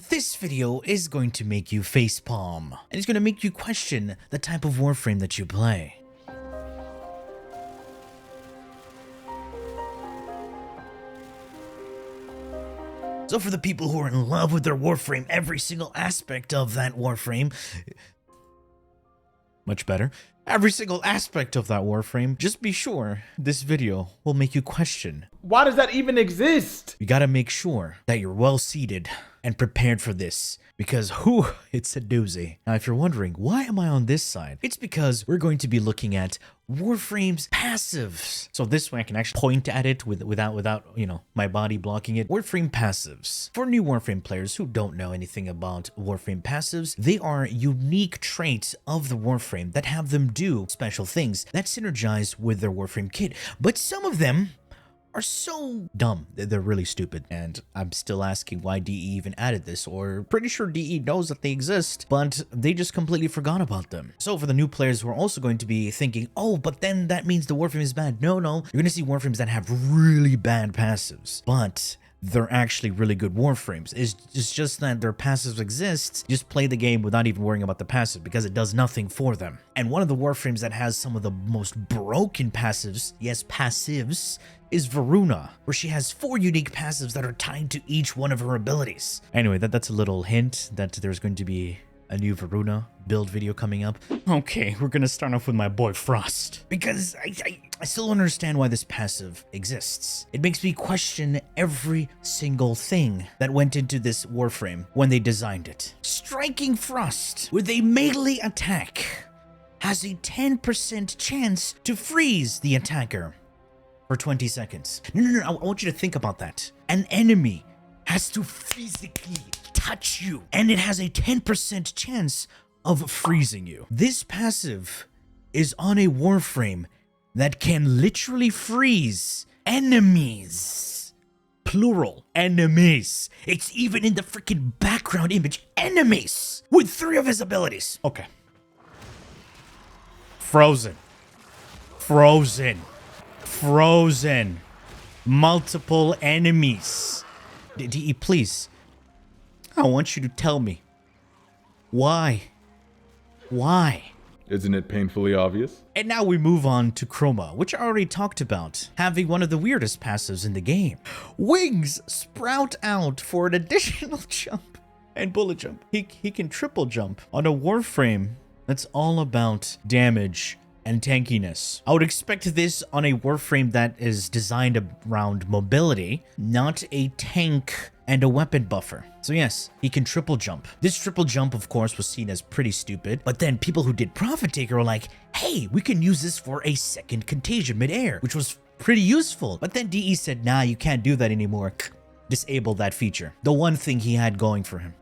this video is going to make you facepalm, and it's going to make you question the type of Warframe that you play. So for the people who are in love with their Warframe, every single aspect of that Warframe, much better, every single aspect of that Warframe, just be sure this video will make you question. Why does that even exist? You gotta make sure that you're well seated and prepared for this, because it's a doozy. Now, if you're wondering, why am I on this side? It's because we're going to be looking at Warframe's passives. So this way I can actually point at it without, my body blocking it. Warframe passives. For new Warframe players who don't know anything about Warframe passives, they are unique traits of the Warframe that have them do special things that synergize with their Warframe kit. But some of them are so dumb that they're really stupid, and I'm still asking why DE even added this, or pretty sure DE knows that they exist, but they just completely forgot about them. So for the new players who are also going to be thinking, oh, but then that means the Warframe is bad. No, you're gonna see Warframes that have really bad passives, but they're actually really good Warframes. It's just that their passives exist. Just play the game without even worrying about the passive, because it does nothing for them. And one of the Warframes that has some of the most broken passives, yes, passives, is Varuna, where she has 4 unique passives that are tied to each one of her abilities. Anyway, that's a little hint that there's going to be a new Varuna build video coming up. Okay, we're gonna start off with my boy Frost, because I still don't understand why this passive exists. It makes me question every single thing that went into this Warframe when they designed it. Striking Frost with a melee attack has a 10% chance to freeze the attacker for 20 seconds. No, I want you to think about that. An enemy has to physically touch you, and it has a 10% chance of freezing you. This passive is on a Warframe that can literally freeze enemies. Plural, enemies. It's even in the freaking background image. Enemies! With 3 of his abilities. Okay. Frozen. Multiple enemies. DE, please. I want you to tell me. Why? Isn't it painfully obvious? And now we move on to Chroma, which I already talked about, having one of the weirdest passives in the game. Wings sprout out for an additional jump and bullet jump. He can triple jump on a Warframe that's all about damage and tankiness. I would expect this on a Warframe that is designed around mobility, not a tank and a weapon buffer. So yes, he can triple jump. This triple jump, of course, was seen as pretty stupid, but then people who did Profit Taker were like, hey, we can use this for a second contagion midair, which was pretty useful. But then DE said, nah, you can't do that anymore. Disable that feature. The one thing he had going for him.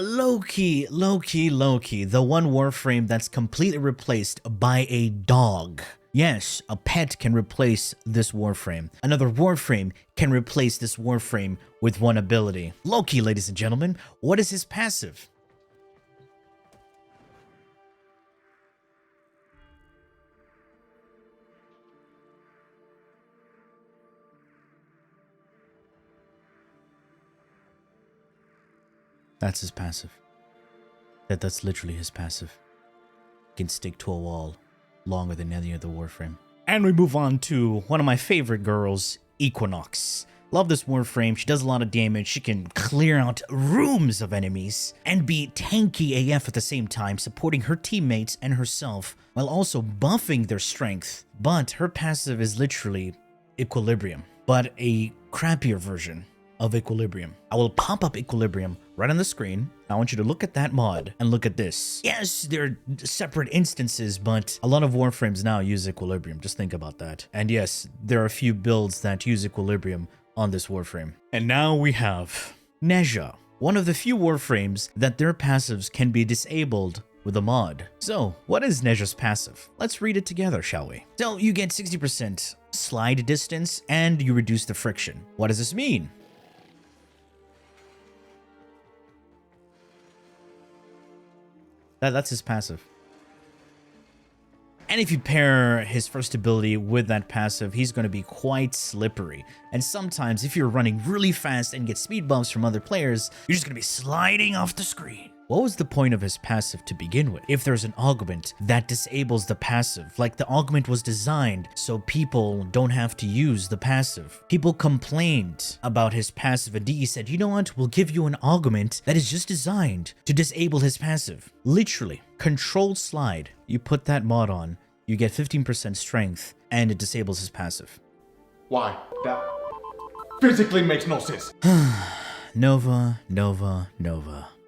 Loki, the one Warframe that's completely replaced by a dog. Yes, a pet can replace this Warframe. Another Warframe can replace this Warframe with one ability. Loki, ladies and gentlemen, what is his passive? That's his passive. That's literally his passive. He can stick to a wall longer than any other Warframe. And we move on to one of my favorite girls, Equinox. Love this Warframe. She does a lot of damage. She can clear out rooms of enemies and be tanky AF at the same time, supporting her teammates and herself while also buffing their strength. But her passive is literally Equilibrium, but a crappier version of Equilibrium. I will pop up Equilibrium right on the screen. I want you to look at that mod and look at this. Yes, they're separate instances, but a lot of Warframes now use Equilibrium. Just think about that. And yes, there are a few builds that use Equilibrium on this Warframe. And now we have Nezha, one of the few Warframes that their passives can be disabled with a mod. So, what is Nezha's passive? Let's read it together, shall we? So, you get 60% slide distance and you reduce the friction. What does this mean? That's his passive. And if you pair his first ability with that passive, he's going to be quite slippery. And sometimes if you're running really fast and get speed bumps from other players, you're just going to be sliding off the screen. What was the point of his passive to begin with? If there's an augment that disables the passive, like the augment was designed so people don't have to use the passive. People complained about his passive and DE said, you know what, we'll give you an augment that is just designed to disable his passive. Literally, controlled slide, you put that mod on, you get 15% strength, and it disables his passive. Why? That physically makes no sense. Nova.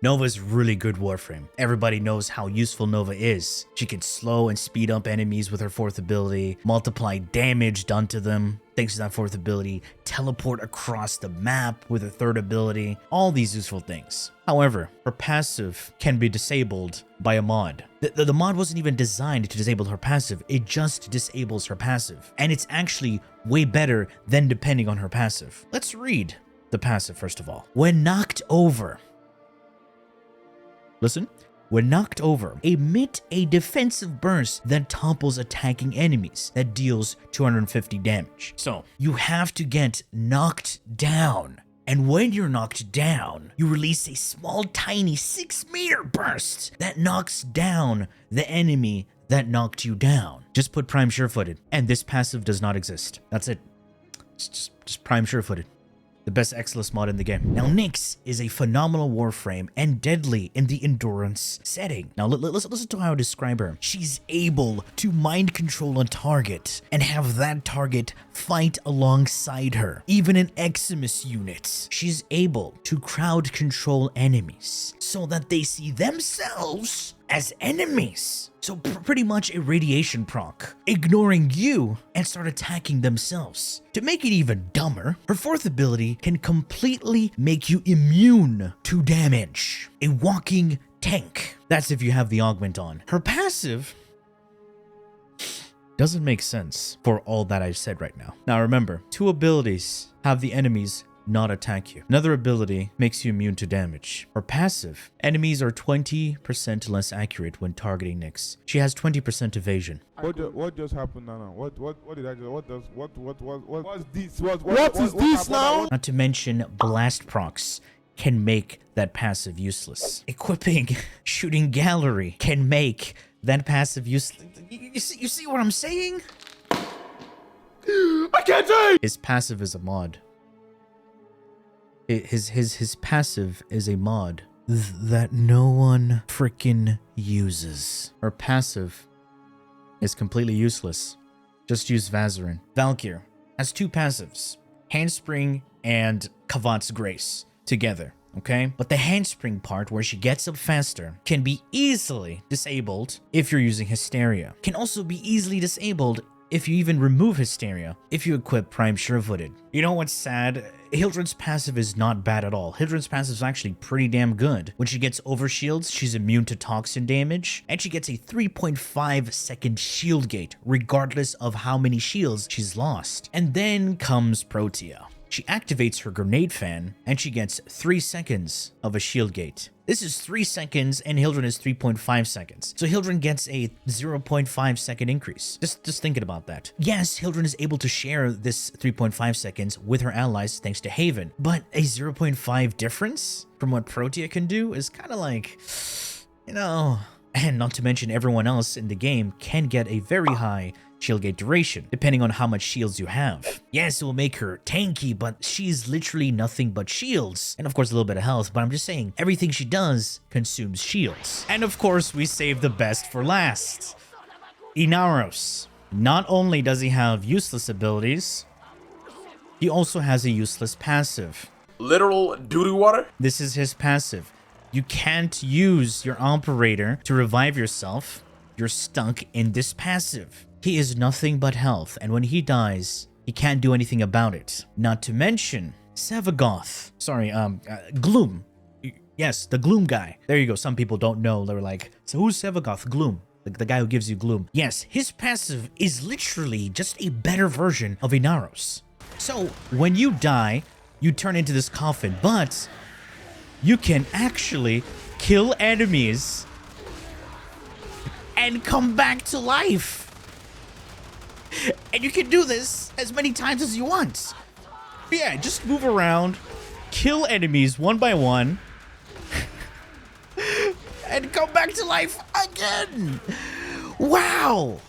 Nova's really good Warframe. Everybody knows how useful Nova is. She can slow and speed up enemies with her fourth ability, multiply damage done to them thanks to that fourth ability, teleport across the map with her third ability, all these useful things. However, her passive can be disabled by a mod. The mod wasn't even designed to disable her passive, it just disables her passive. And it's actually way better than depending on her passive. Let's read the passive first of all. When knocked over, listen. When knocked over, emit a defensive burst that topples attacking enemies that deals 250 damage. So, you have to get knocked down. And when you're knocked down, you release a small, tiny 6-meter burst that knocks down the enemy that knocked you down. Just put Prime Surefooted, and this passive does not exist. That's it. Just Prime Surefooted. The best Exilus mod in the game. Now, Nyx is a phenomenal Warframe and deadly in the endurance setting. Now, listen to how I describe her. She's able to mind control a target and have that target fight alongside her. Even in Eximus units, she's able to crowd control enemies so that they see themselves as enemies. So pretty much a radiation proc, ignoring you and start attacking themselves. To make it even dumber, her fourth ability can completely make you immune to damage. A walking tank. That's if you have the augment on. Her passive doesn't make sense for all that I've said right now. Now remember, 2 abilities have the enemies not attack you. Another ability makes you immune to damage. Her passive, enemies are 20% less accurate when targeting Nyx. She has 20% evasion. What just happened now? What did I just, what's this? What is this now? Not to mention blast procs can make that passive useless. Equipping shooting gallery can make that passive useless. You see what I'm saying? I can't say! His passive is a mod. His passive is a mod that no one frickin' uses. Her passive is completely useless. Just use Vazarin. Valkyr has 2 passives, Handspring and Kavat's Grace together, okay? But the Handspring part, where she gets up faster, can be easily disabled if you're using Hysteria. Can also be easily disabled if you even remove Hysteria, if you equip Prime Surefooted. You know what's sad? Hildryn's passive is not bad at all. Hildryn's passive is actually pretty damn good. When she gets overshields, she's immune to toxin damage, and she gets a 3.5 second shield gate, regardless of how many shields she's lost. And then comes Protea. She activates her grenade fan, and she gets 3 seconds of a shield gate. This is 3 seconds, and Hildryn is 3.5 seconds. So Hildryn gets a 0.5 second increase. Just thinking about that. Yes, Hildryn is able to share this 3.5 seconds with her allies thanks to Haven, but a 0.5 difference from what Protea can do is kind of like, you know. And not to mention everyone else in the game can get a very high shield gate duration, depending on how much shields you have. Yes, it will make her tanky, but she's literally nothing but shields. And of course, a little bit of health, but I'm just saying, everything she does consumes shields. And of course, we save the best for last. Inaros. Not only does he have useless abilities, he also has a useless passive. Literal doo-doo water? This is his passive. You can't use your operator to revive yourself. You're stuck in this passive. He is nothing but health, and when he dies, he can't do anything about it. Not to mention Sevagoth. Sorry, Gloom. Yes, the Gloom guy. There you go. Some people don't know. They're like, so who's Sevagoth? Gloom. The guy who gives you gloom. Yes, his passive is literally just a better version of Inaros. So, when you die, you turn into this coffin, but you can actually kill enemies and come back to life. And you can do this as many times as you want. Yeah, just move around, kill enemies one by one, and come back to life again. Wow.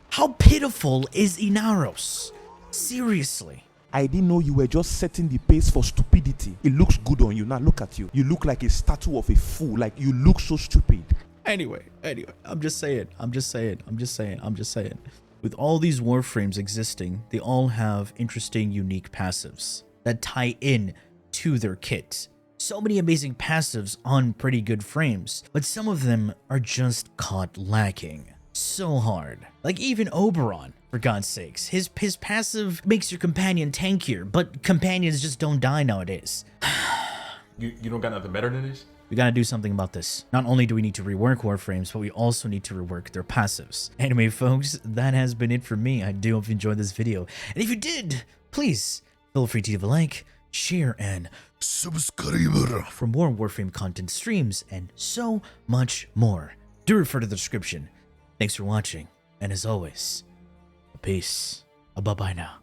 How pitiful is Inaros? Seriously. I didn't know you were just setting the pace for stupidity. It looks good on you. Now look at you. You look like a statue of a fool. Like you look so stupid. Anyway, I'm just saying. With all these Warframes existing, they all have interesting, unique passives that tie in to their kit. So many amazing passives on pretty good frames, but some of them are just caught lacking so hard. Like even Oberon, for God's sakes. His passive makes your companion tankier, but companions just don't die nowadays. You don't got nothing better than this? We gotta do something about this. Not only do we need to rework Warframes, but we also need to rework their passives. Anyway, folks, that has been it for me. I do hope you enjoyed this video. And if you did, please feel free to leave a like, share, and subscribe for more Warframe content, streams, and so much more. Do refer to the description. Thanks for watching, and as always, peace. Bye-bye now.